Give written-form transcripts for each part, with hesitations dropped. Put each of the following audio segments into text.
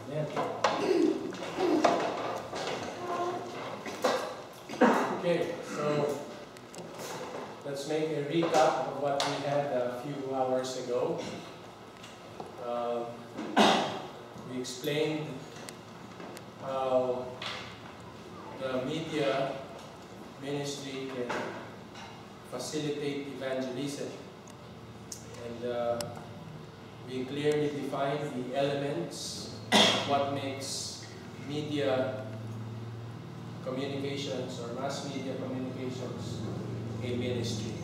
Amen. Okay, so let's make a recap of what we had a few hours ago. We explained how the media ministry can facilitate evangelism, and we clearly defined the elements of what makes media communications or mass media communications a ministry.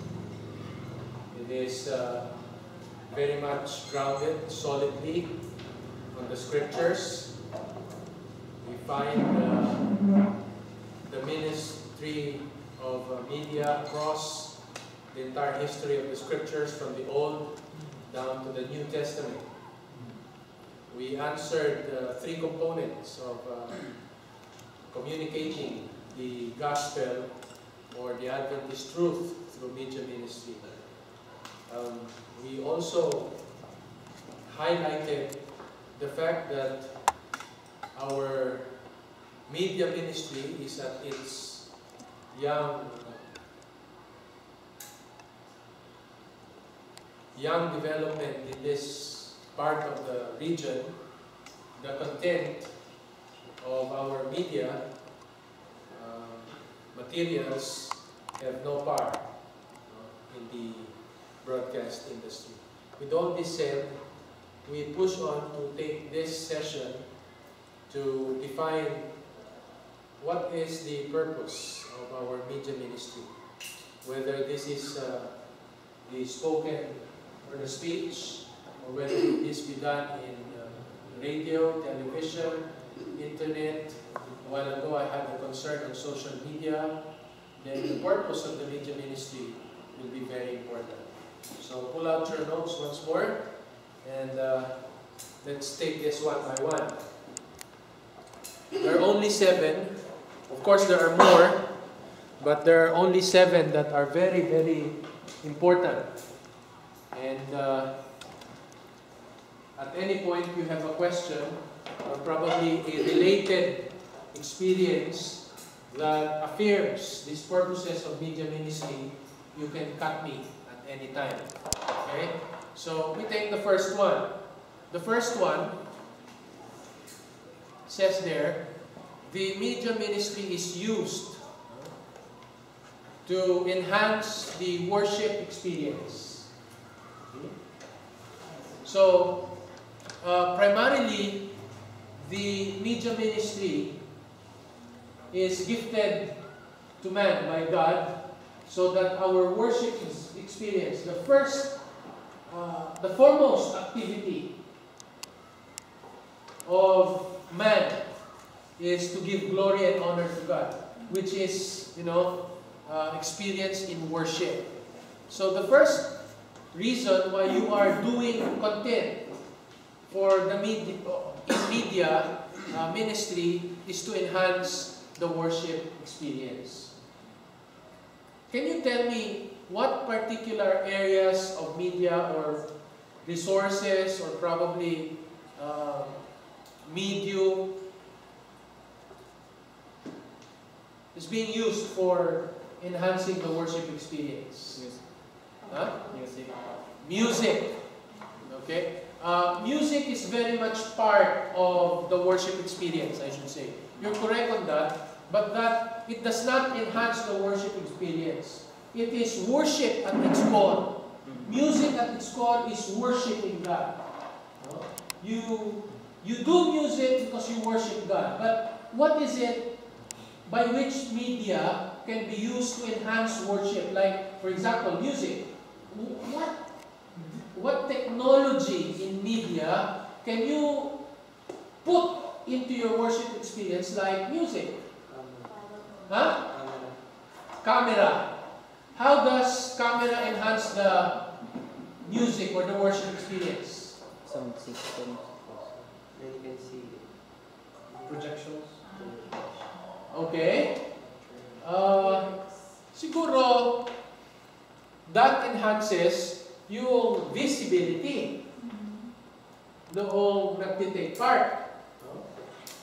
It is very much grounded solidly on the scriptures. We find the ministry of media across the entire history of the scriptures, from the Old down to the New Testament. We answered three components of communicating the gospel or the Adventist truth through media ministry. We also highlighted the fact that our media ministry is at its young development in this part of the region. The content of our media materials have no part in the broadcast industry. With all this said, we push on to take this session to define what is the purpose of our media ministry, whether this is the spoken or the speech, or whether this be done in radio, television, internet. A while ago I had a concern on social media. Then the purpose of the media ministry will be very important. So pull out your notes once more, and let's take this one by one. There are only 7. Of course there are more, but there are only 7 that are very, very important. And at any point you have a question or probably a related experience that affirms these purposes of media ministry, you can cut me at any time. Okay? So we take the first one. The first one says there, the media ministry is used to enhance the worship experience. Okay? So primarily, the media ministry is gifted to man by God, so that our worship experience, the foremost activity of man is to give glory and honor to God, which is, experienced in worship. So the first reason why you are doing content for the media ministry is to enhance the worship experience. Can you tell me what particular areas of media or resources or probably medium is being used for enhancing the worship experience? Music. Huh? Music. Music. Okay. Music is very much part of the worship experience, I should say. You're correct on that, but that it does not enhance the worship experience. It is worship at its core. Music at its core is worshiping God. You do music because you worship God, but what is it by which media can be used to enhance worship? Like, for example, music. What technology in media can you put into your worship experience like music? Huh? Camera. How does camera enhance the music or the worship experience? Sound systems. Then you can see projections. Okay. Siguro, that enhances yung visibility noong nagtitake part. No?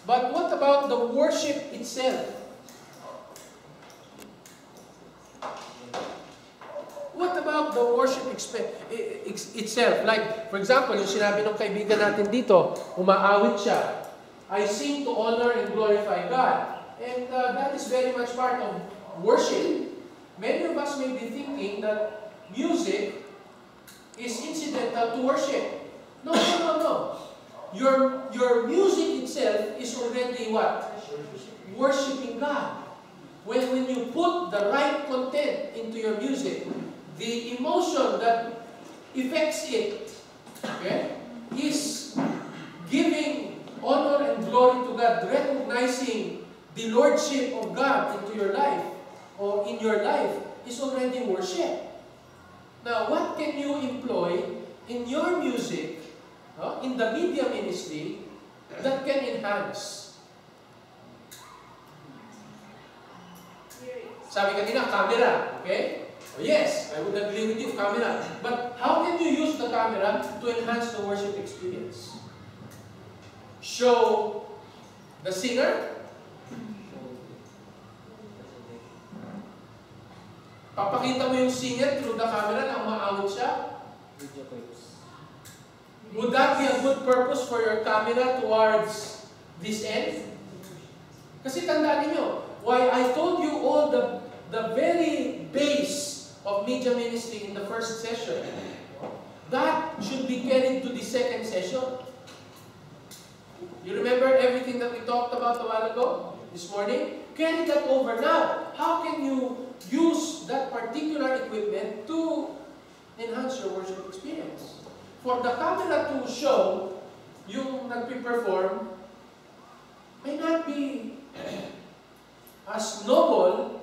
But what about the worship itself? What about the worship itself? Like, for example, yung sinabi ng kaibigan natin dito, umaawit siya. I sing to honor and glorify God. And that is very much part of worship. Many of us may be thinking that music is incidental to worship. No, no, no, no. Your music itself is already what? Worshiping God. When you put the right content into your music, the emotion that affects it, okay, is giving honor and glory to God, recognizing the Lordship of God into your life, or in your life, is already worship. Now, what can you employ in your music, in the media ministry, that can enhance? Sabi kanina, camera, okay? Yes, I would agree with you, camera. But how can you use the camera to enhance the worship experience? Show the singer. Papakita mo yung singer through the camera na umaawit siya. Video clips. Would that be a good purpose for your camera towards this end? Kasi tandaan niyo, why I told you all the very base of media ministry in the first session, that should be carried to the second session. You remember everything that we talked about a while ago, this morning? Carry that over now. How can you use that particular equipment to enhance your worship experience? For the camera to show yung nagpe-perform may not be as noble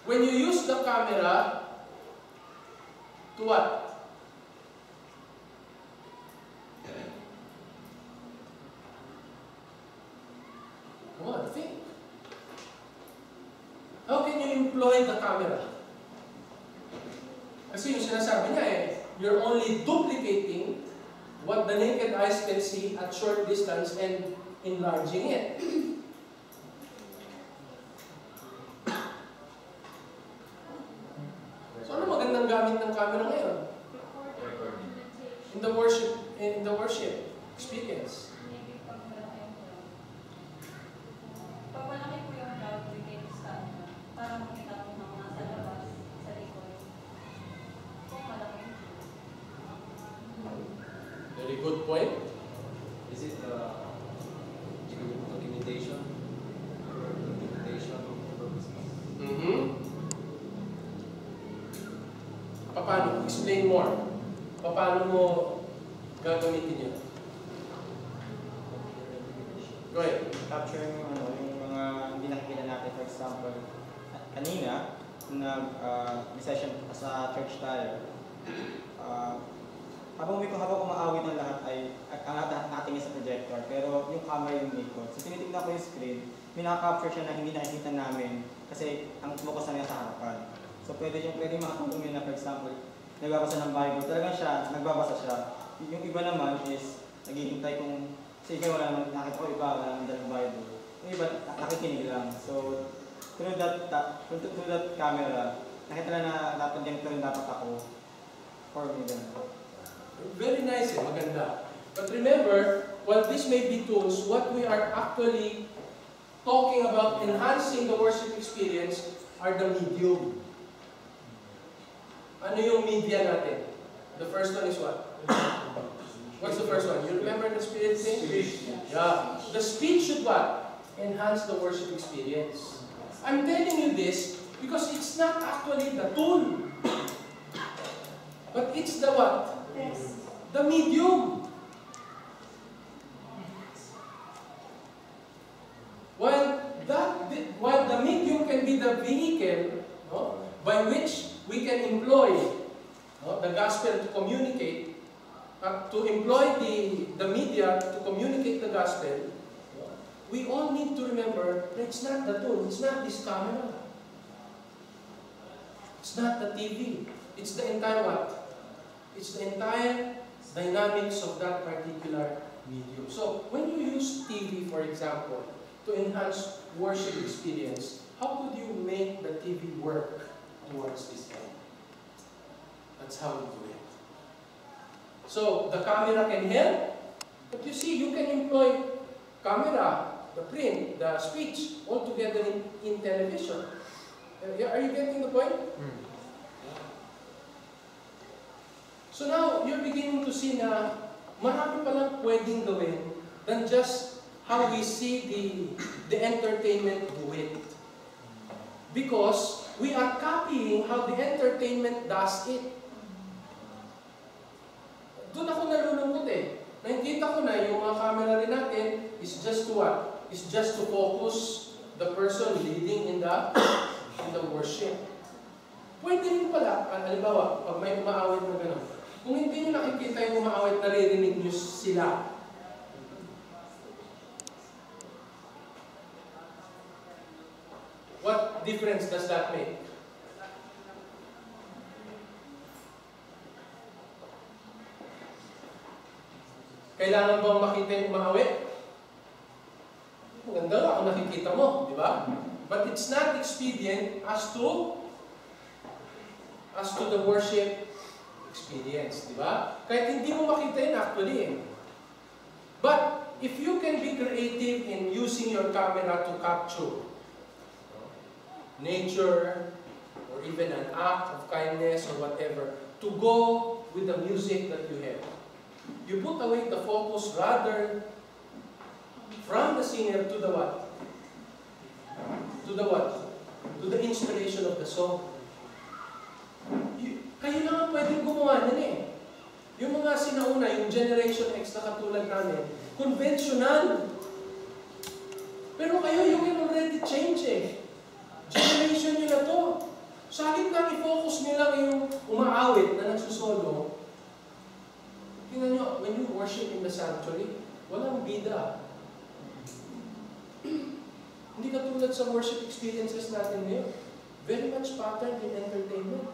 when you use the camera to what? Come on, think. How can you employ the camera? Kasi yung sinasabi niya you're only duplicating what the naked eyes can see at short distance and enlarging it. So ano magandang gamit ng camera ngayon? In the worship experience. Papalaki po yung crowd with stand para makita mo ng nasa labas, sa likod. Kung malaki. Very good point. Is it documentation? Documentation purposes? Paano? Explain more. Paano mo gagamitin yun? Go ahead. Capture yung mga hindi nakikita natin. For example, kanina, session sa church tayo, habang umaawit ng lahat ay ang lahat natin sa projector, pero yung camera yung likod. So tinitignan ko yung screen, may naka-capture siya na hindi nakikita namin kasi ang focus na niya sa harapan. So pwede makatulong yun na, for example, nagbabasa ng Bible, talagang nagbabasa siya. Yung iba naman is naghihintay kung kasi ikaw wala naman, nakita ko iba, wala naman dalang Bible. Yung iba, nakikinig lang. So, through that camera, nakita na dapat ganito rin dapat ako. For me, ganito. Very nice, maganda. But remember, while this may be tools, what we are actually talking about enhancing the worship experience are the medium. Ano yung media natin? The first one is what? What's the first one? You remember the spirit thing? Speech. Yeah. The speech should what? Enhance the worship experience. I'm telling you this because it's not actually the tool. But it's the what? Yes. The medium. While the medium can be the vehicle, no, by which we can employ the gospel to communicate, to employ the media to communicate the gospel, we all need to remember that it's not the tool, it's not this camera. It's not the TV. It's the entire what? It's the entire dynamics of that particular medium. So, when you use TV, for example, to enhance worship experience, how could you make the TV work towards this end? That's how we do it. So, the camera can help, but you see, you can employ camera, the print, the speech, all together in television. Are you getting the point? So now, you're beginning to see na marami palang pwedeng gawin than just how we see the entertainment do it. Because we are copying how the entertainment does it. Doon ako nalulungkot eh. Nakikita ko na yung mga camera rin natin is just to what? Is just to focus the person leading in the worship. Pwede rin pala, halimbawa, pag may umaawit na gano'n, kung hindi nyo nakikita yung umaawit, naririnig nyo sila. What difference does that make? Kailangan bang makita yung umaawit? Maganda nga kung nakikita mo, di ba? But it's not expedient as to the worship experience, di ba? Kahit hindi mo makita yun actually eh. But if you can be creative in using your camera to capture nature or even an act of kindness or whatever, to go with the music that you have. You put away the focus rather from the singer to the what? To the what? To the inspiration of the song. Kayo lang ang pwedeng gumawa nun eh. Yung mga sinauna, yung Generation X na katulad namin, conventional. Pero kayo, you can already change eh. Generation nyo na to. Sa halip na i-focus nyo lang yung umaawit na nagsusolo, tingnan nyo, when you worship in the sanctuary, walang bida. Hindi katulad sa worship experiences natin ngayon. Very much patterned in entertainment.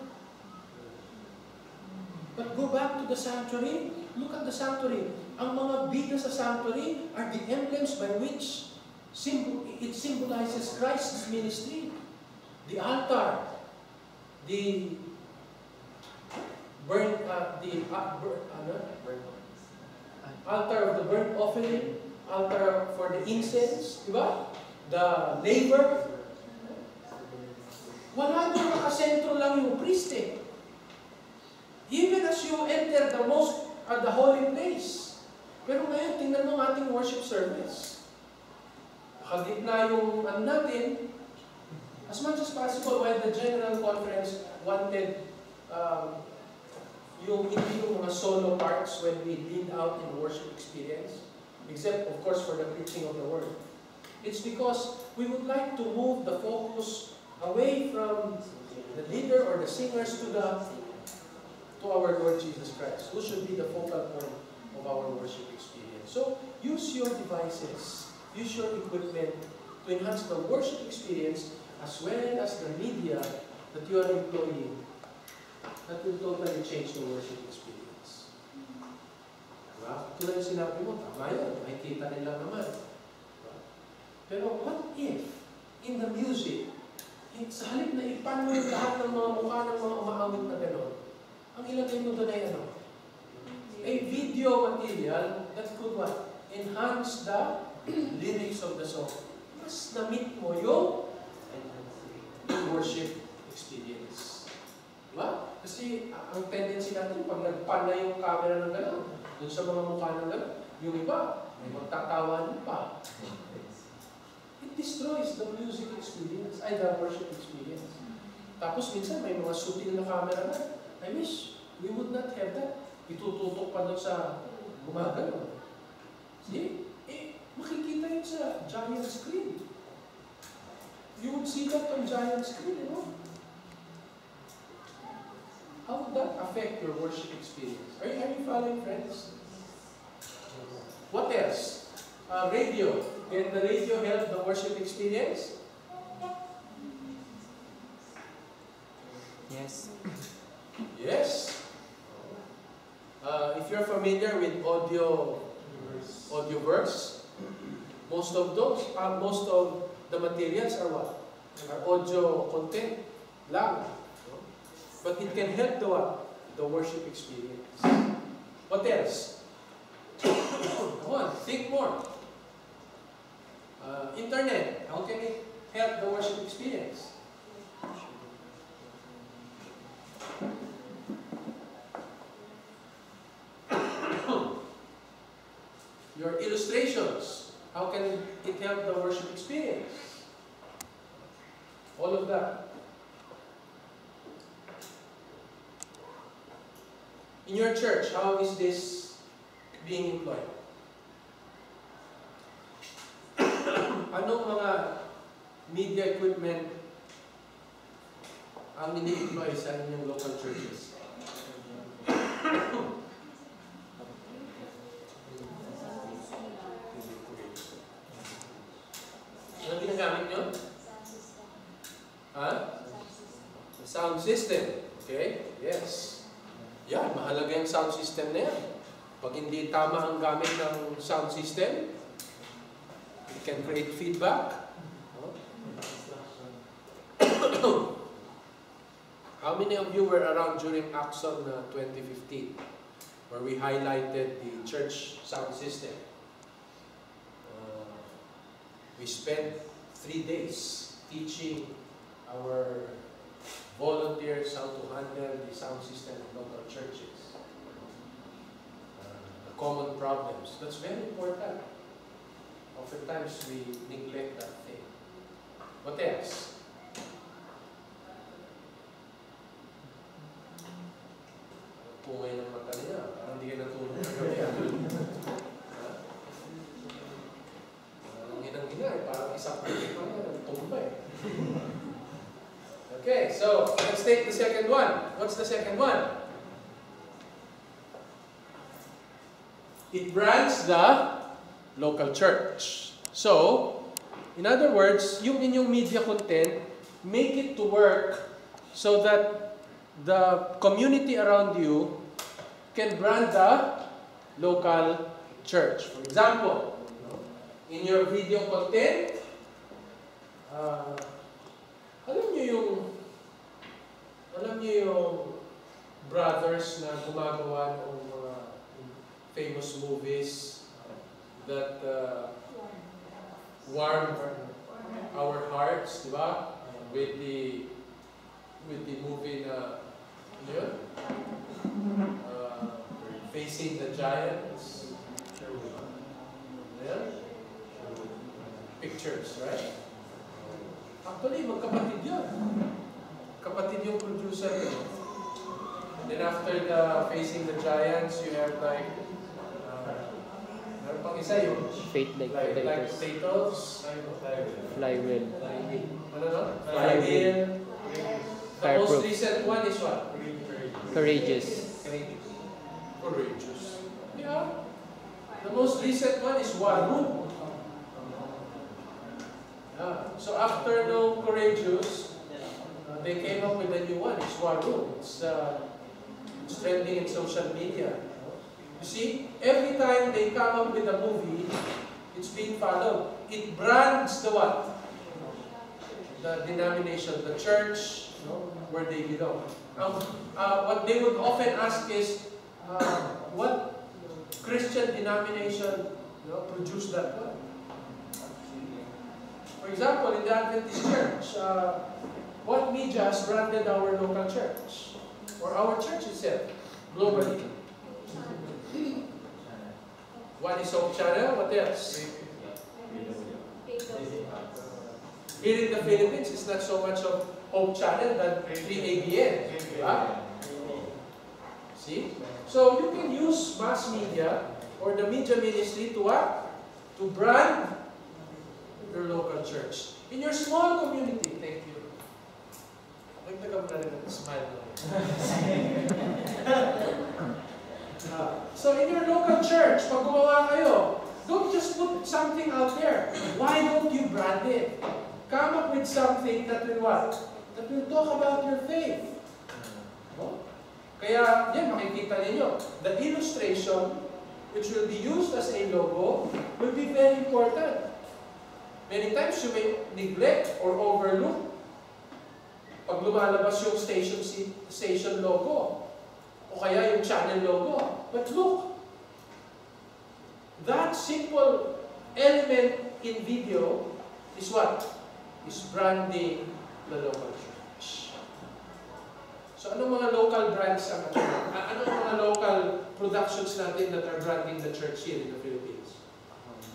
But go back to the sanctuary. Look at the sanctuary. Ang mga bida sa sanctuary are the emblems by which it symbolizes Christ's ministry. The altar, the altar of the burnt offering, altar for the incense, di ba? The laver. Wala doon, nakasentro lang yung priest eh. Even as you enter the holy place. Pero ngayon, tingnan mo ang ating worship service. Nakagitna yung natin, as much as possible, while the General Conference wanted hindi yung mga solo parts when we lead out in worship experience, except of course for the preaching of the word. It's because we would like to move the focus away from the leader or the singers to our Lord Jesus Christ, who should be the focal point of our worship experience. So use your devices, use your equipment to enhance the worship experience as well as the media that you are employing. That will totally change the worship experience. Diba? Tulad yung sinabi mo, tama yun, makikita nila naman. Diba? Pero what if, in the music, sa halip na ipan mo yung lahat ng mga mukha ng mga umaawit na gano'n, ang ilagay mo doon ay ano? A video material that could what? Enhance the lyrics of the song. Mas na-meet mo yung worship experience. Diba? Kasi ang tendency natin, pag nagpan na yung camera ng gano'n, dun sa mga mukha ng gano'n, yung iba, may magtatawanan pa. It destroys the music experience, the worship experience. Tapos minsan may mga sutil na camera na. I wish we would not have that. Itututok pa doon sa gumagano. See? Makikita yun sa giant screen. You would see that on giant screen, you know? How would that affect your worship experience? Are you following, friends? What else? Radio. Can the radio help the worship experience? Yes. Yes. If you're familiar with Audioverse, Most of the materials are what? Are audio content lang. No? But it can help the what? The worship experience. What else? Come on, think more. Internet, how can it help the worship experience? Your illustrations, how can it help the worship experience? All of that. In your church, how is this being employed? Anong mga media equipment ang ini-employ sa inyong local churches? Ano ginagamit nyo? Ha? Sound system. Okay? Yes. Yan, mahalaga yung sound system na yan. Pag hindi tama ang gamit ng sound system, it can create feedback. How many of you were around during Axon 2015, where we highlighted the church sound system? We spent 3 days teaching our volunteers how to handle the sound system in local churches. The common problems. That's very important. Oftentimes we neglect that thing. What else? Pumay ng mata niya. Parang hindi ka natulog na gabi. Parang isang pili pa yan. Tumbay. Okay, so let's take the second one. What's the second one? It brands the local church. So, in other words, yung inyong media content, make it to work so that the community around you can brand the local church. For example, in your video content, alam niyo yung brothers na gumagawa ng mga famous movies that warm our hearts, di ba? With the movie na yun, Facing the Giants. Yeah? Pictures, right? Actually, magkapatid yun. Kapatid yung producer yun. And then after the Facing the Giants, you have like, meron pang isa yung Fate like potatoes, Flywheel. ano no? Flywheel. The most Fireproof. recent one is what? Courageous. Courageous. Yeah. The most recent one is War Room. Yeah. So after no Courageous, they came up with a new one. It's War Room. It's trending in social media. You see, every time they come up with a movie, it's being followed. It brands the what? The denomination, the church, where they belong. What they would often ask is, what Christian denomination produced that one? For example, in the Adventist Church, what media has branded our local church? Or our church itself, globally? One is Hope Channel, what else? Here in the Philippines, it's not so much of Hope Channel than 3ABN. Right? See? So you can use mass media or the media ministry to what? To brand your local church. In your small community, thank you. Nagtaga mo na rin ang smile mo. So in your local church, pag gumawa kayo, don't just put something out there. Why don't you brand it? Come up with something that will what? That will talk about your faith. No? Kaya, yan, makikita ninyo. The illustration, which will be used as a logo, will be very important Many times you may neglect or overlook pag lumalabas yung station logo o kaya yung channel logo. But look, that simple element in video is what? Is branding the local church. So anong mga local brands ang anong mga local productions natin that are branding the church here in the Philippines?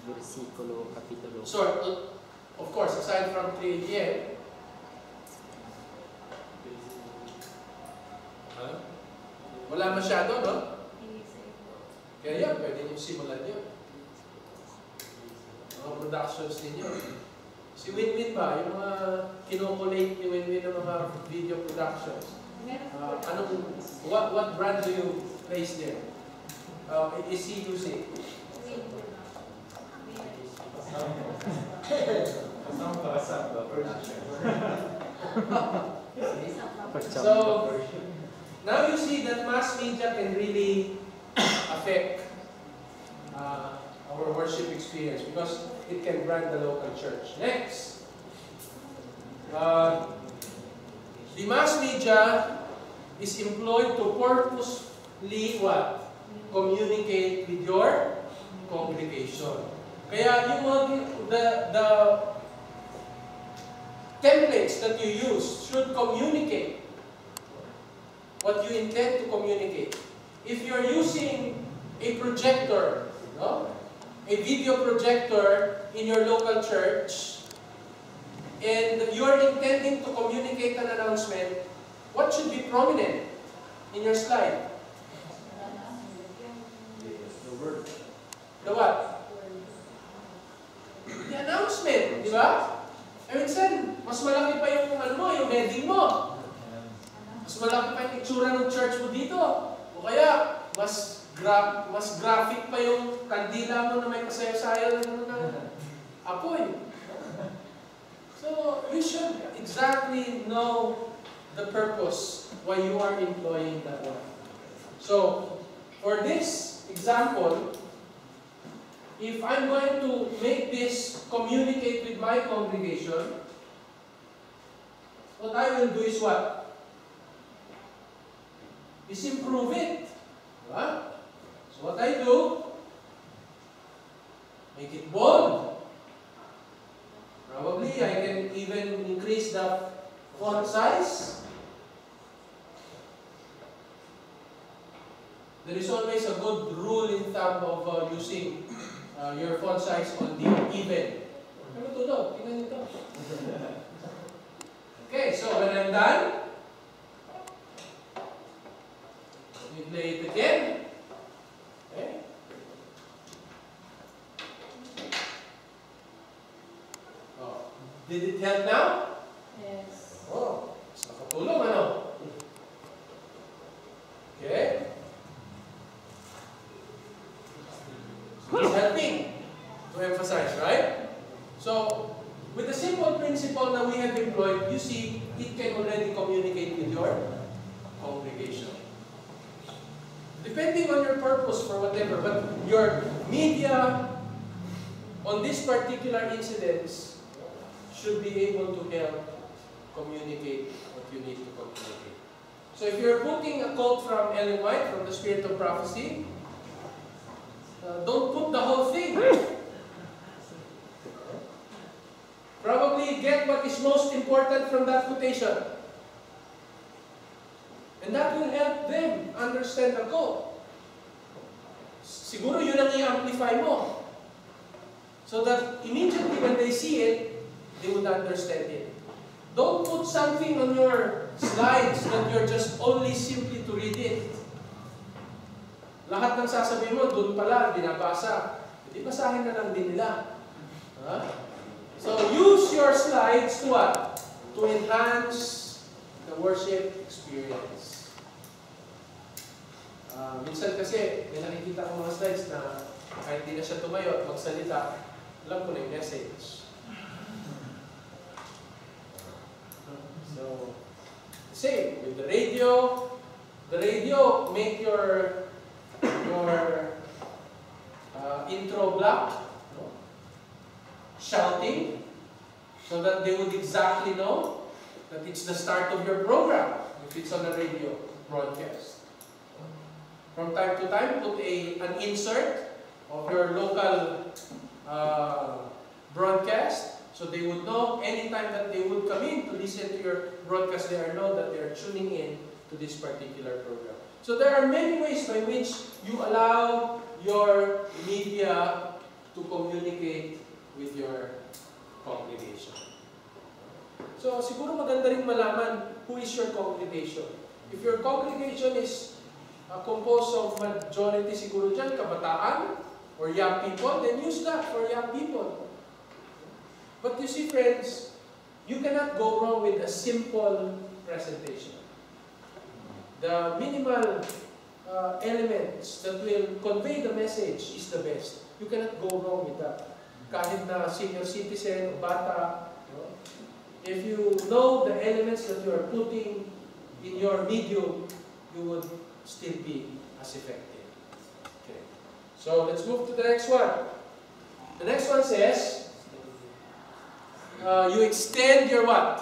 Versikulo, kapitulo. So, of course, aside from 3AM, wala masyado, no? Kaya yan, pwede nyo simulan yun. Mga productions ninyo. Si Winwin ba? Yung mga kinokolate ni Winwin ng mga video productions. What brand do you place there? Is he using? So, now you see that mass media can really affect our worship experience because it can brand the local church. Next, the mass media is employed to purposely what? Communicate with your congregation. Kaya yung the templates that you use should communicate what you intend to communicate. If you're using a projector, no? A video projector in your local church, and you're intending to communicate an announcement, what should be prominent in your slide? The word. The what? The announcement, di ba? Eh minsan, mas malaki pa yung yung heading mo. Mas malaki pa yung itsura ng church mo dito. O kaya, mas graphic pa yung kandila mo na may kasaya-saya ng apoy. So, you should exactly know the purpose why you are employing that one. So, for this example, if I'm going to make this communicate with my congregation, what I will do is what? Is improve it. Right? So what I do, make it bold. Probably I can even increase the font size. There is always a good rule in thumb of using your font size on the even. Ano to daw? Tingnan nito. Okay, so when I'm done, we play it again. Okay. Oh. Did it help now? Yes. Oh, nakatulong ano? Okay. It's helping to emphasize, right? So, with the simple principle that we have employed, you see, it can already communicate with your congregation. Depending on your purpose for whatever, but your media on this particular incidents should be able to help communicate what you need to communicate. So if you're putting a quote from Ellen White, from the Spirit of Prophecy, don't put the whole thing. Probably get what is most important from that quotation. And that will help them understand the quote. Siguro yun ang i-amplify mo. So that immediately when they see it, they would understand it. Don't put something on your slides that you're just only simply to read it. Lahat ng sasabihin mo, doon pala, binabasa. Hindi basahin na lang din nila. Huh? So use your slides to what? To enhance the worship experience. Minsan kasi, may nakikita ko mga slides na kahit hindi na siya tumayo at magsalita, alam ko na yung message. So, same with the radio. The radio, make your intro block, no? Shouting. so that they would exactly know that it's the start of your program if it's on a radio broadcast. From time to time, put an insert of your local broadcast, so they would know anytime that they would come in to listen to your broadcast, they know that they are tuning in to this particular program. So there are many ways by which you allow your media to communicate with your congregation. So siguro maganda rin malaman who is your congregation. If your congregation is composed of majority siguro dyan, kabataan or young people, then use that for young people. But you see, friends, you cannot go wrong with a simple presentation. The minimal elements that will convey the message is the best. You cannot go wrong with that. Kahit na senior citizen o bata, if you know the elements that you are putting in your medium, you would still be as effective. Okay. So let's move to the next one. The next one says, you extend your what?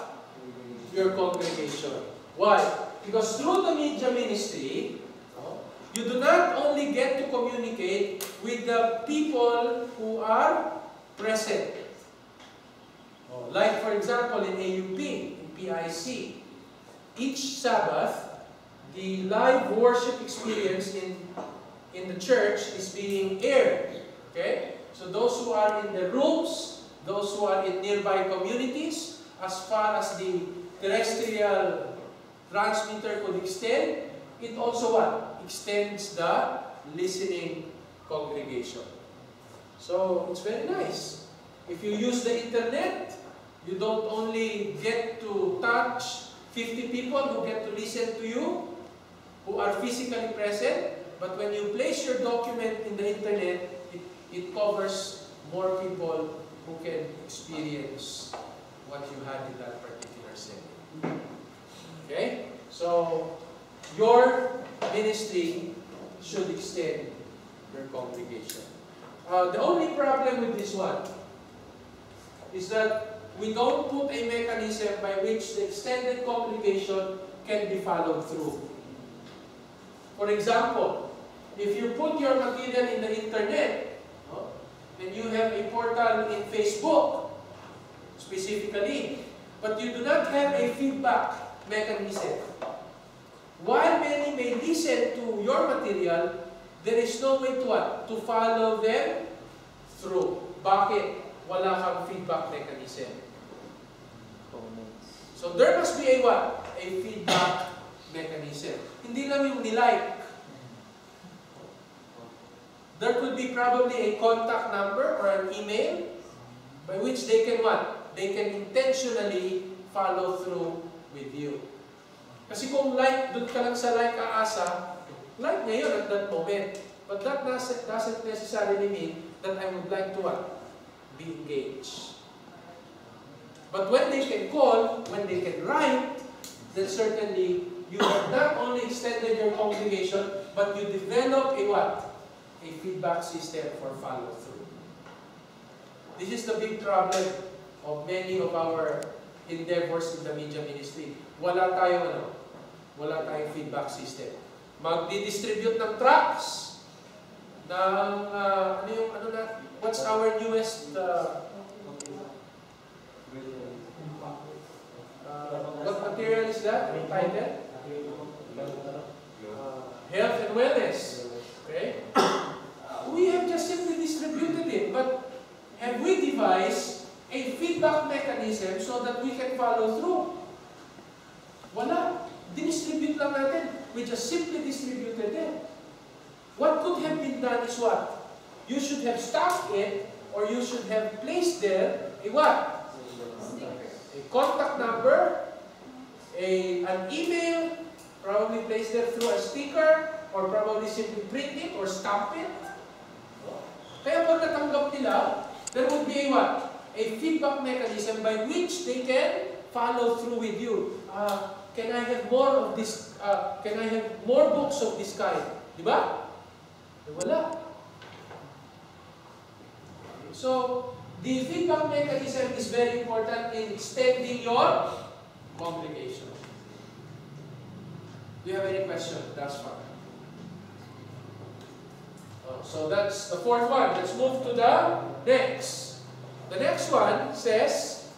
Your congregation. Why? Because through the media ministry, you do not only get to communicate with the people who are present. Like for example in AUP, in PIC, each Sabbath, the live worship experience in the church is being aired. Okay? So those who are in the rooms, those who are in nearby communities, as far as the terrestrial transmitter could extend, it also what? Extends the listening congregation. So it's very nice. If you use the internet, you don't only get to touch 50 people who get to listen to you, who are physically present, but when you place your document in the internet, it covers more people who can experience what you had in that particular setting. Okay? So, your ministry should extend your congregation. The only problem with this one is that we don't put a mechanism by which the extended congregation can be followed through. For example, if you put your material in the internet, and you have a portal in Facebook, specifically, but you do not have a feedback mechanism. While many may listen to your material, there is no way to what? To follow them through. Bakit? Wala kang feedback mechanism. So there must be a what? A feedback mechanism. Hindi lang yung nilike. There could be probably a contact number or an email by which they can what? They can intentionally follow through with you. Kasi kung like, doon ka lang sa like aasa, like ngayon at that moment. But that doesn't necessarily mean that I would like to what? Be engaged. But when they can call, when they can write, then certainly you have not only extended your congregation, but you develop a what? A feedback system for follow-through. This is the big problem of many of our endeavors in the media ministry. Wala tayong feedback system. Magdi-distribute ng tracts, ng, what's our newest, what material is that? Title? Health and wellness. Okay? We have just simply distributed it, but have we devised a feedback mechanism so that we can follow through? Wala. Distribute lang natin. We just simply distributed it. What could have been done is what? You should have staffed it, or you should have placed there a what? A contact number, an email, probably placed there through a sticker, or probably simply print it or stamp it. Kaya pag natanggap nila, there would be a what? A feedback mechanism by which they can follow through with you. Can I have more of this? Can I have more books of this kind? Diba? Wala. So, The feedback mechanism is very important in extending your congregation. Do you have any question thus far? So that's the fourth one. Let's move to the next. The next one says,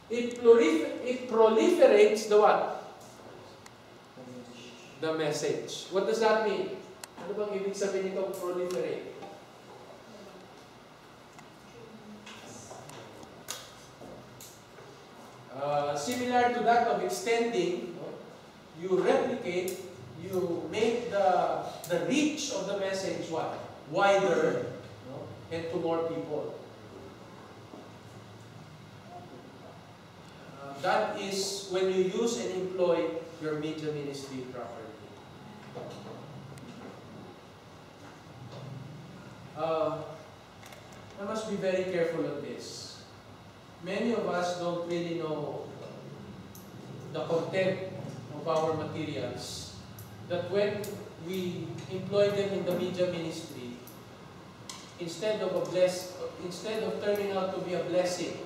it proliferates the what? The message. What does that mean? Ano bang ibig sabihin nitong proliferate? Similar to that of extending, you replicate, you make the reach of the message what? Wider, and to more people. That is when you use and employ your media ministry properly. I must be very careful on this. Many of us don't really know the content of our materials, that when we employ them in the media ministry, instead of turning out to be a blessing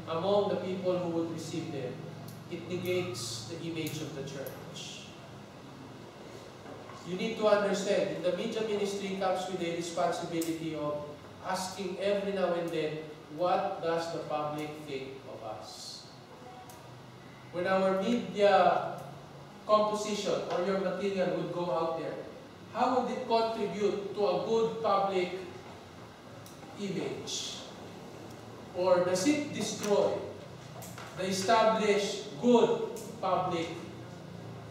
among the people who would receive them, it negates the image of the church. You need to understand, in the media ministry comes with a responsibility of asking every now and then, what does the public think of us? When our media composition or your material would go out there, how would it contribute to a good public image? Or does it destroy the established good public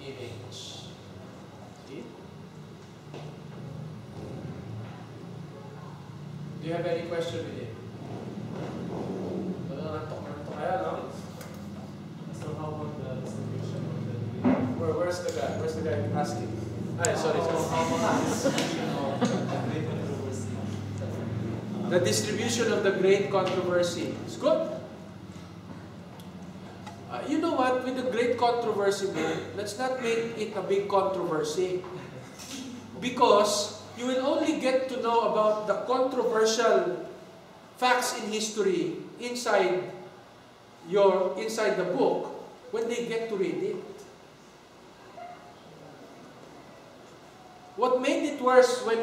image? See? Do you have any question with it? So how about the distribution of the Where's the guy? Where's the guy asking? Sorry. How about the distribution of the great controversy? The distribution of the great controversy. It's good. You know what? With the great controversy, let's not make it a big controversy. Because you will only get to know about the controversial facts in history inside the book when they get to read it. What made it worse when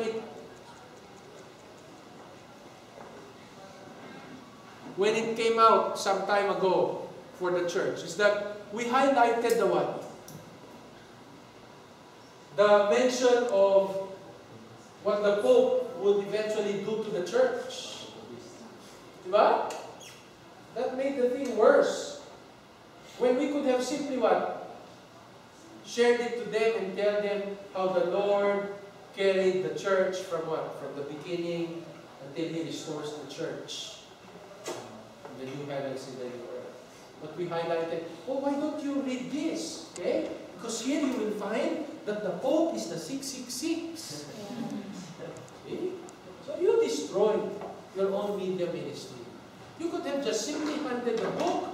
it came out some time ago for the church is that we highlighted the what? The mention of what the Pope would eventually do to the church. Diba? That made the thing worse. When we could have simply what? Shared it to them and tell them how the Lord carried the church from what? From the beginning until He restores the church. The new heavens and the new earth. But we highlighted, why don't you read this? Okay? Because here you will find that the Pope is the 666. Okay? So you destroyed your own media ministry. You could have just simply handed the book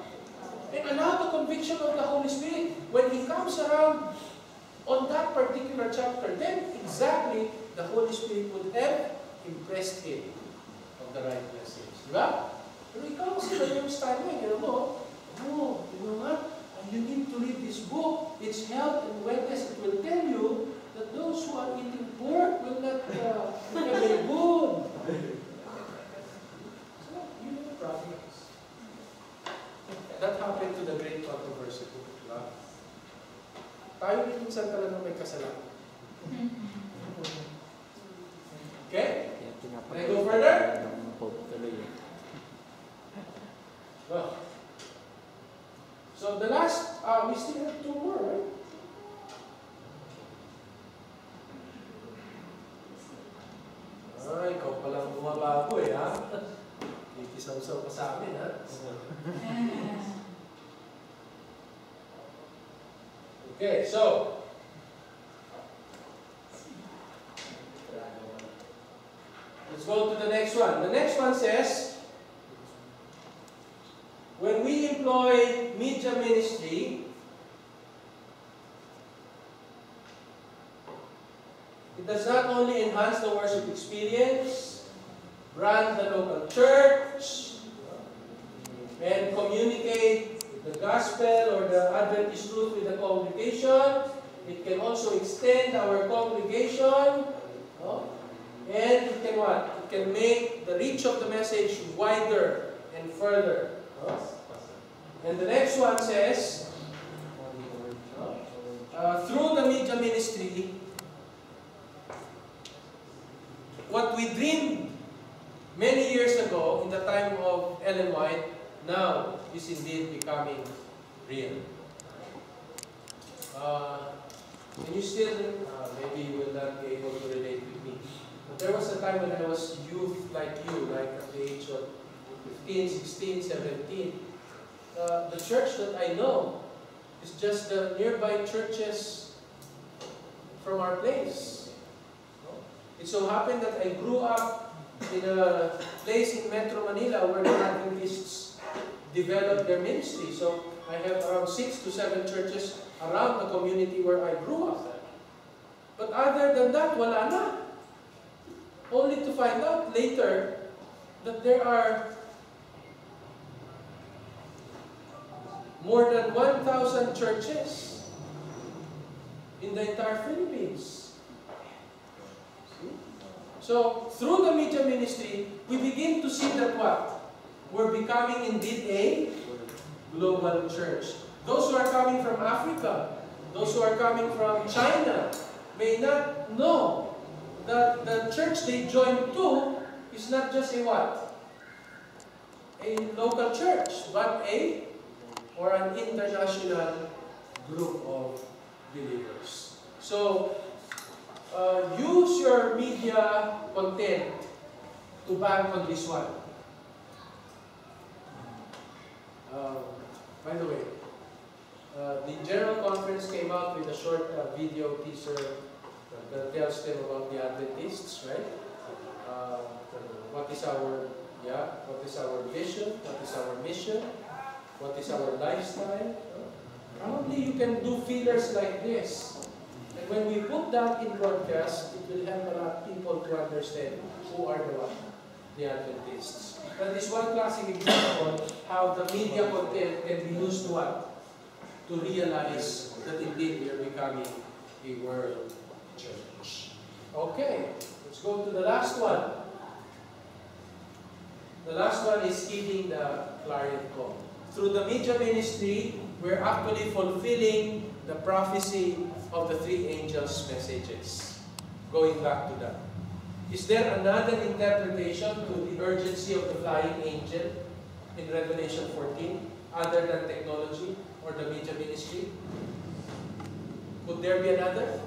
and allow the conviction of the Holy Spirit. When He comes around on that particular chapter, then exactly the Holy Spirit would have impressed him of the right message. Diba? Pero ikaw kasi na yung style mo, you know what? You need to read this book. It's health and wellness. It will tell you that those who are eating pork will not become very good. So, you know the problems. That happened to the great controversy too. Diba? Tayo rin minsan talaga may kasalanan. Okay? Can I go further? Well, so the last, we still have two more, right? Ikaw palang bumabago ha? Ikisaw-saw ka sa amin, ha? Okay, so, let's go to the next one. The next one says, when we employ media ministry, it does not only enhance the worship experience, run the local church and communicate the gospel or the Adventist truth with the congregation. It can also extend our congregation. No? And it can what? It can make the reach of the message wider and further. No? And the next one says, through the media ministry, what we dreamed many years ago in the time of Ellen White now is indeed becoming real. Can you still, maybe you will not be able to relate with me. But there was a time when I was youth like you, like at the age of 15, 16, 17. The church that I know is just the nearby churches from our place. It so happened that I grew up in a place in Metro Manila where the Adventists developed their ministry. So I have around 6 to 7 churches around the community where I grew up. But other than that, wala na. Only to find out later that there are more than 1,000 churches in the entire Philippines. So, through the media ministry, we begin to see that what? We're becoming indeed a global church. Those who are coming from Africa, those who are coming from China, may not know that the church they join to is not just a what? A local church, but an international group of believers. So, use your media content to bank on this one. By the way, the General Conference came out with a short video teaser that tells them about the Adventists, right? What is our vision? What is our mission? What is our lifestyle? Probably you can do fillers like this. And when we put that in broadcast, it will help a lot of people to understand who are the Adventists. That is one classic example how the media content can be used to what? To realize that indeed we are becoming a world church. Okay, let's go to the last one. The last one is heeding the clarion call. Through the media ministry, we're actually fulfilling the prophecy of the 3 angels' messages. Going back to that. Is there another interpretation to the urgency of the flying angel in Revelation 14 other than technology or the media ministry? Could there be another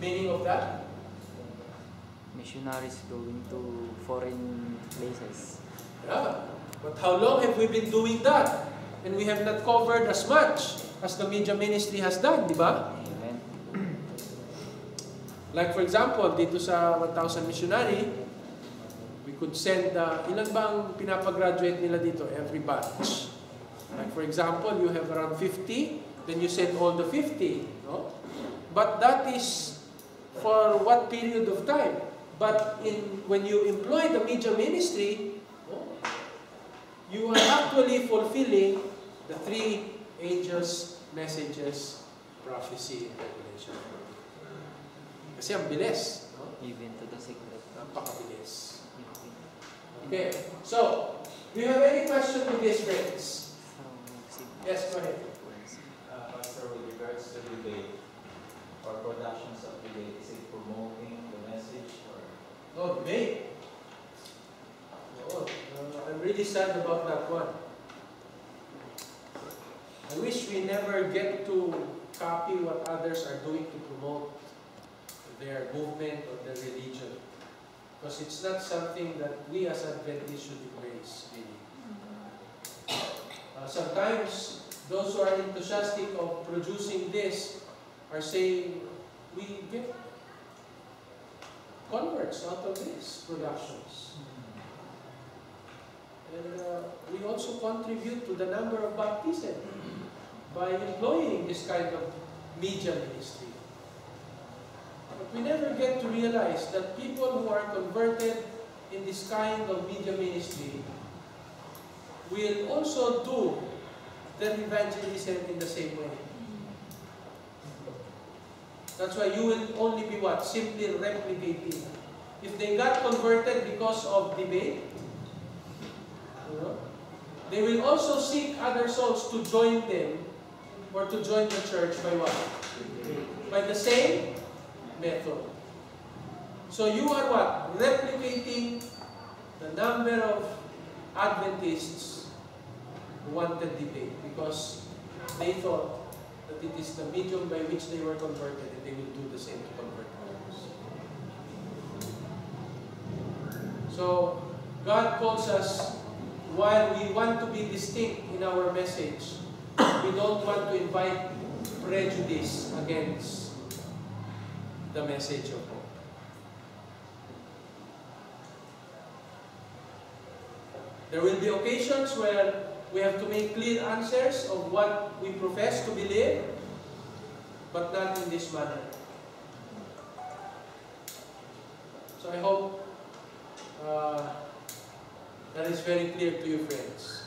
meaning of that? Missionaries going to foreign places. Yeah. But how long have we been doing that? And we have not covered as much as the media ministry has done, di ba? Amen. Like for example, dito sa 1,000 missionary, we could send, ilan bang pinapagraduate nila dito every batch? Like for example, you have around 50, then you send all the 50, no? But that is for what period of time? But when you employ the media ministry, you are actually fulfilling the 3 angels' messages, prophecy, and revelation. Kasi ang bilis. No? Even to the secret. Napakabilis. Okay, so, do you have any question to this, friends? Yes, go ahead. Pastor, with regards to debate or productions of debate, is it promoting the message or? No, debate. No, I'm really sad about that one. I wish we never get to copy what others are doing to promote their movement or their religion. Because it's not something that we as Adventists should embrace, really. Sometimes, those who are enthusiastic of producing this are saying, we get converts out of these productions. And we also contribute to the number of baptism by employing this kind of media ministry. But we never get to realize that people who are converted in this kind of media ministry will also do their evangelism in the same way. That's why you will only be what? Simply replicating. If they got converted because of debate, they will also seek other souls to join them or to join the church by what? By the same method. So you are what? Replicating the number of Adventists who wanted debate because they thought that it is the medium by which they were converted and they will do the same to convert others. So God calls us, while we want to be distinct in our message, we don't want to invite prejudice against the message of hope. There will be occasions where we have to make clear answers of what we profess to believe, but not in this manner. So I hope that is very clear to you, friends.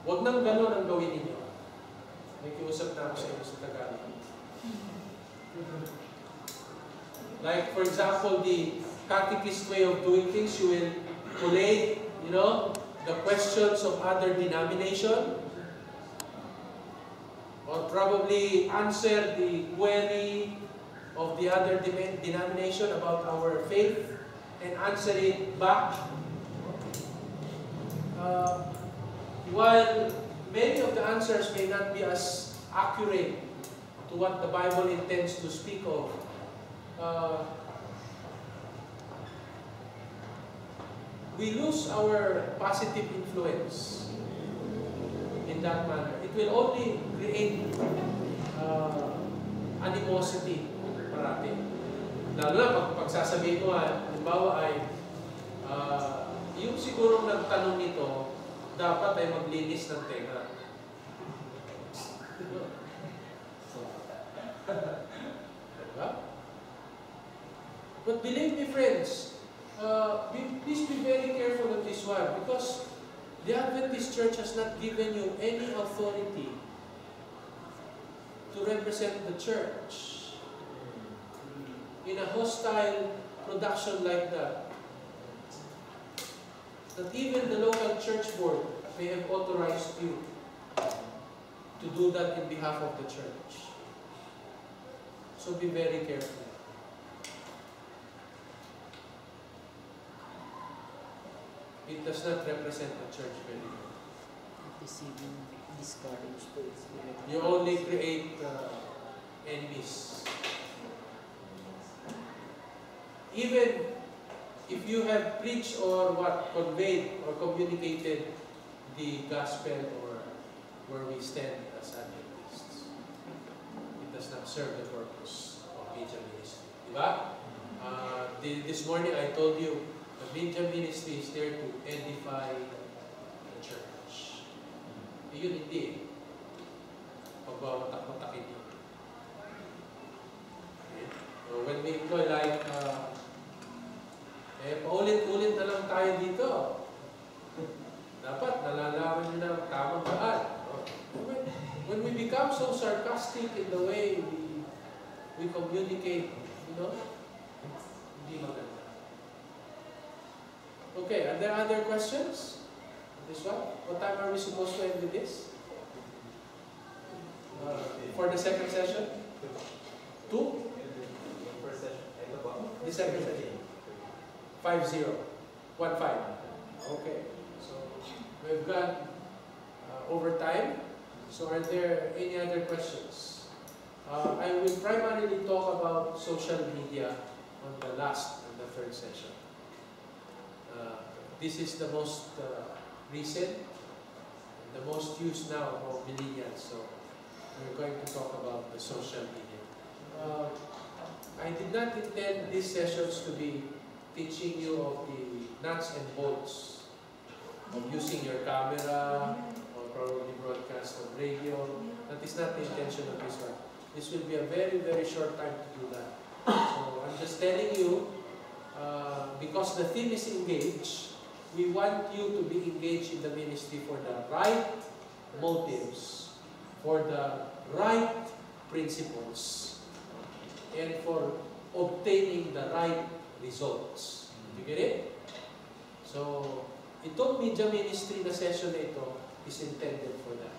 Huwag nang gano'n ang gawin ninyo. Nakiusap na ako sa inyo sa Tagalog. Like, for example, the catechist way of doing things, you will collate, the questions of other denomination, or probably answer the query of the other denomination about our faith and answer it back. While many of the answers may not be as accurate to what the Bible intends to speak of, we lose our positive influence in that manner. It will only create animosity parati. Lalo na pag sasabihin mo, halimbawa ay yung siguro nagtanong nito, dapat ay maglinis ng tenga. Diba? But believe me, friends, please be very careful of this one, because the Adventist Church has not given you any authority to represent the church in a hostile production like that. That even the local church board may have authorized you to do that in behalf of the church. So be very careful. It does not represent the church very well. Deceiving, discouraged. You only create enemies. Even if you have preached or conveyed or communicated the gospel or where we stand as Adventists, it does not serve the purpose of media ministry. Diba? This morning I told you, the media ministry is there to edify the church. Yun hindi. Pagbawatak-watakin yun. Okay? So when we employ like, paulit-ulit na lang tayo dito. Dapat nalalaman nyo na tamang daan. When we become so sarcastic in the way we communicate, hindi maganda. Okay, are there other questions? This one? What time are we supposed to end with this? For the second session? 2? First session. The second session. 5-0. 1-5. Okay. So, we've got overtime. So, are there any other questions? I will primarily talk about social media on the last and the third session. This is the most recent, the most used now of millennials. So, we're going to talk about the social media. I did not intend these sessions to be teaching you of the nuts and bolts of using your camera or probably broadcast on radio. That is not the intention of this one. This will be a very, very short time to do that. So I'm just telling you because the theme is engage, we want you to be engaged in the ministry for the right motives, for the right principles, and for obtaining the right results. You get it? So, itong media ministry na session na ito is intended for that.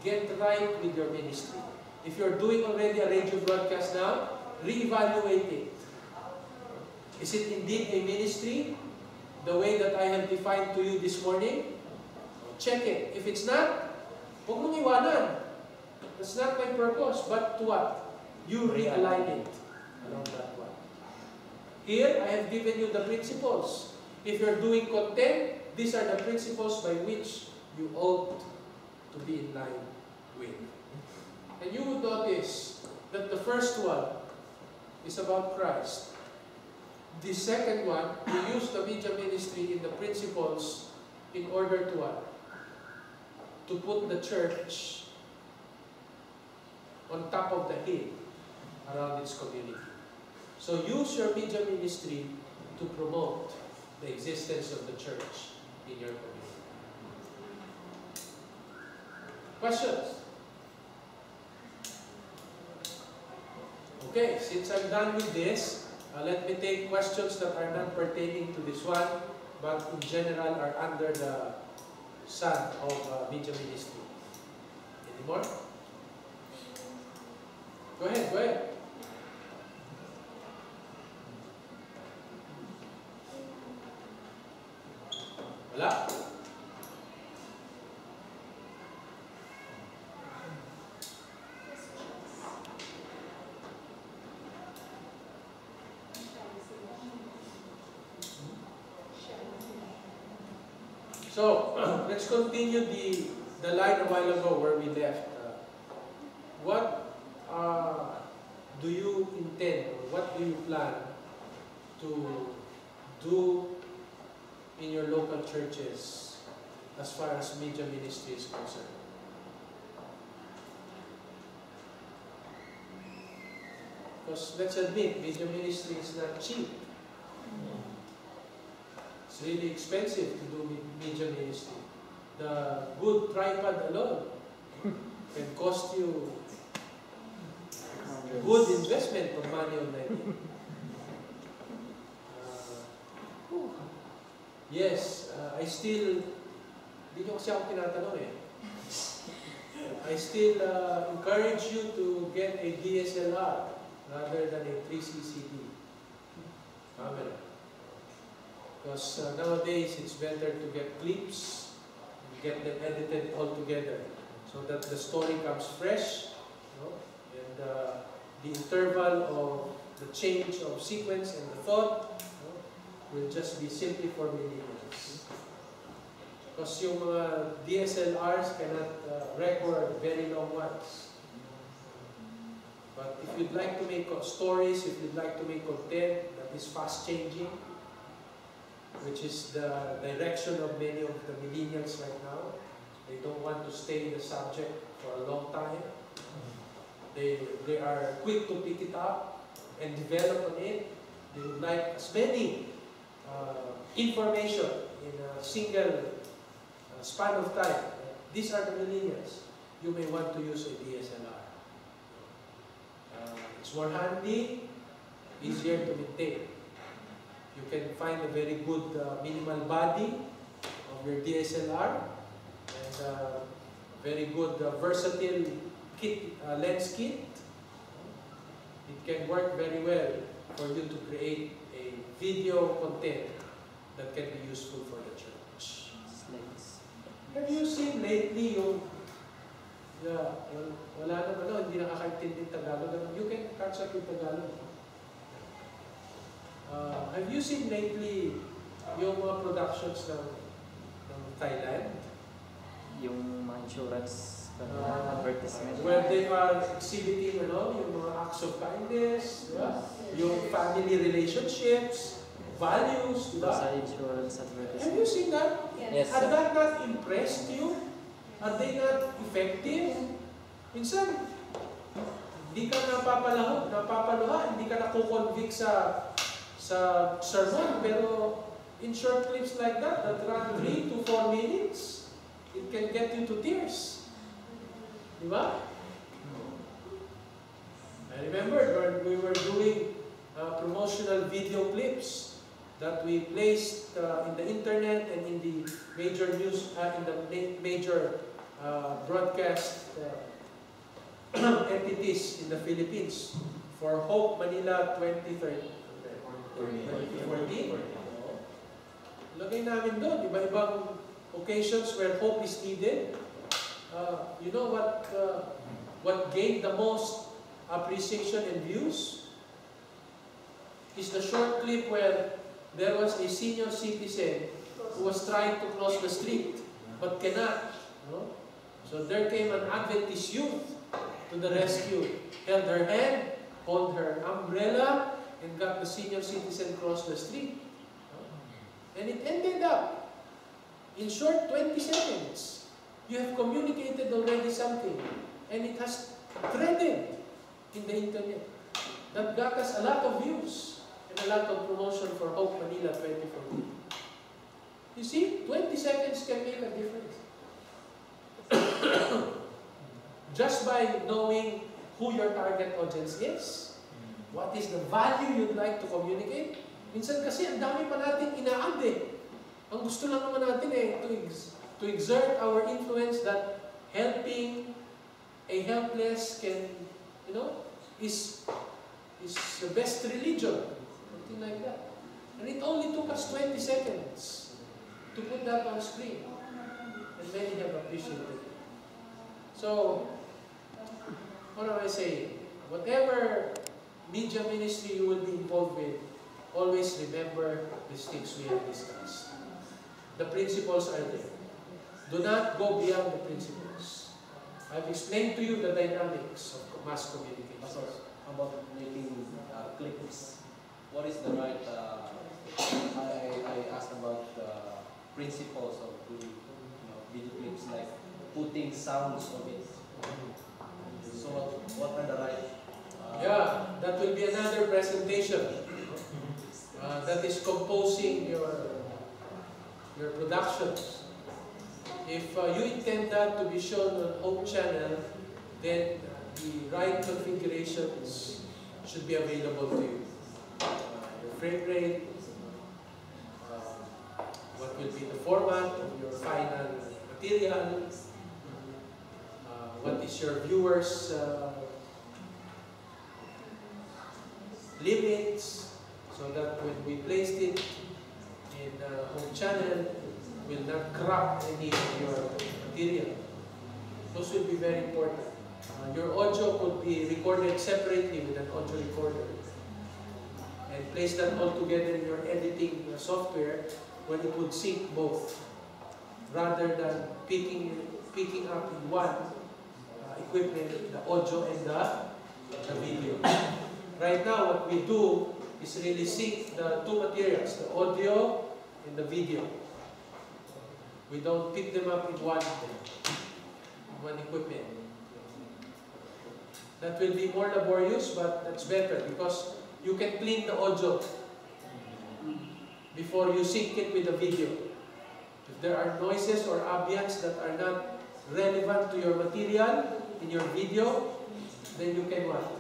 Get right with your ministry. If you're doing already a radio broadcast now, reevaluate it. Is it indeed a ministry the way that I have defined to you this morning? Check it. If it's not, huwag mong iwanan. That's not my purpose. But to what? You realign it along that one. Here, I have given you the principles. If you're doing content, these are the principles by which you ought to be in line with. And you would notice that the first one is about Christ. The second one, we use the media ministry in the principles in order to what? To put the church on top of the hill around its community. So use your media ministry to promote the existence of the church in your community. Questions? Okay, since I'm done with this, let me take questions that are not pertaining to this one, but in general are under the sun of media ministry. Any more? Go ahead, go ahead. Wala? So, let's continue the line a while ago where we left. What do you intend, or what do you plan to do in your local churches as far as media ministry is concerned? Because let's admit, media ministry is not cheap. It's really expensive to do media ministry. The good tripod alone can cost you good investment of money already. Yes, I still, hindi nyo kasi ako tinatanong eh. I still encourage you to get a DSLR rather than a 3CCD camera. Because nowadays, it's better to get clips and get them edited all together so that the story comes fresh, you know, and the interval of the change of sequence and the thought, you know, will just be simply for millennials. Because yung mga DSLRs cannot record very long ones. But if you'd like to make stories, if you'd like to make content that is fast-changing, which is the direction of many of the millennials right now. They don't want to stay in the subject for a long time. They are quick to pick it up and develop on it. They would like as many information in a single span of time. These are the millennials. You may want to use a DSLR. It's more handy, easier to maintain. You can find a very good minimal body of your DSLR and very good versatile kit, lens kit. It can work very well for you to create a video content that can be useful for the church. Slides. Have you seen lately yung wala naman, hindi nakakaintindi Tagalog. You can catch up with Tagalog. Have you seen lately yung mga productions ng Thailand? Yung mga insurance advertisement. Where they are exhibiting yung mga acts of kindness, yung family relationships, values, diba? Sa insurance advertisement. Have you seen that? Yes, Had sir. that not impressed you? Are they not effective? Minsan, hindi ka napapaluha, hindi ka nakukonvict sa sa sermon, pero in short clips like that run 3 to 4 minutes, it can get you to tears. Di ba? I remember when we were doing promotional video clips that we placed in the internet and in the major news, in the major broadcast entities in the Philippines for Hope Manila 2014. Lagay namin doon, iba-ibang occasions where hope is needed. You know what gained the most appreciation and views? Is the short clip where there was a senior citizen who was trying to cross the street but cannot. No? So there came an Adventist youth to the rescue, held her hand, hold her umbrella, and got the senior citizen cross the street. And it ended up, in short 20 seconds, you have communicated already something, and it has threaded in the internet. That got us a lot of views and a lot of promotion for Hope Manila 2014. You see, 20 seconds can make a difference. Just by knowing who your target audience is, what is the value you'd like to communicate. Minsan kasi ang dami pa natin ina-add eh. Ang gusto lang naman natin eh, to exert our influence that helping a helpless can, is the best religion. Something like that. And it only took us 20 seconds to put that on screen. And many have appreciated it. So, what am I saying? Whatever media ministry you will be involved with, always remember these things we have discussed. The principles are there. Do not go beyond the principles. I've explained to you the dynamics of mass communication. Pastor, about making clips, what is the right, I asked about the principles of doing video clips, like putting sounds of it. So what are the right... Yeah, that will be another presentation. That is composing your productions. If you intend that to be shown on Hope Channel, then the right configurations should be available to you. Your frame rate, what will be the format of your final material, what is your viewers' limits, so that when we placed it in Home Channel, will not crop any of your material. Those will be very important. Your audio could be recorded separately with an audio recorder and place that all together in your editing software when it would sync both, rather than picking up in one equipment the audio and the video. Right now, what we do is really sync the two materials, the audio and the video. We don't pick them up in one equipment. That will be more laborious, but that's better because you can clean the audio before you sync it with the video. If there are noises or ambience that are not relevant to your material in your video, then you can what?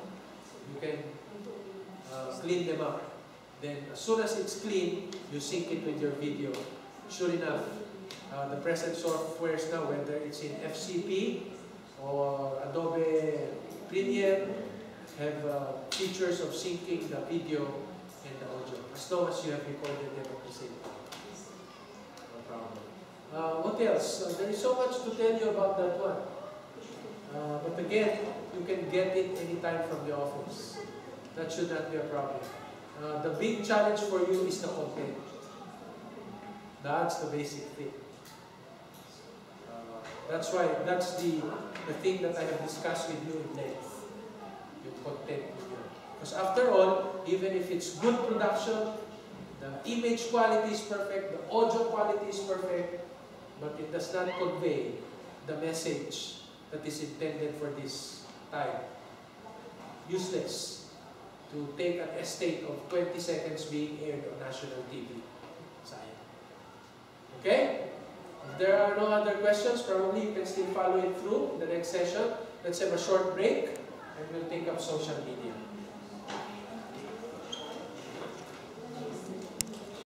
You can clean them up. Then as soon as it's clean, you sync it with your video. Sure enough, the present softwares now, whether it's in FCP or Adobe Premiere, have features of syncing the video and the audio, as long as you have recorded them at the same time. No problem. What else? There is so much to tell you about that one. But again, you can get it anytime from the office. That should not be a problem. The big challenge for you is the content. That's the basic thing. That's why, that's the thing that I have discussed with you in length. Yung content. Because after all, even if it's good production, the image quality is perfect, the audio quality is perfect, but it does not convey the message that is intended for this time. Useless. to take an estate of 20 seconds being aired on national TV. Sayang. Okay? If there are no other questions, probably you can still follow it through in the next session. Let's have a short break and we'll take up social media.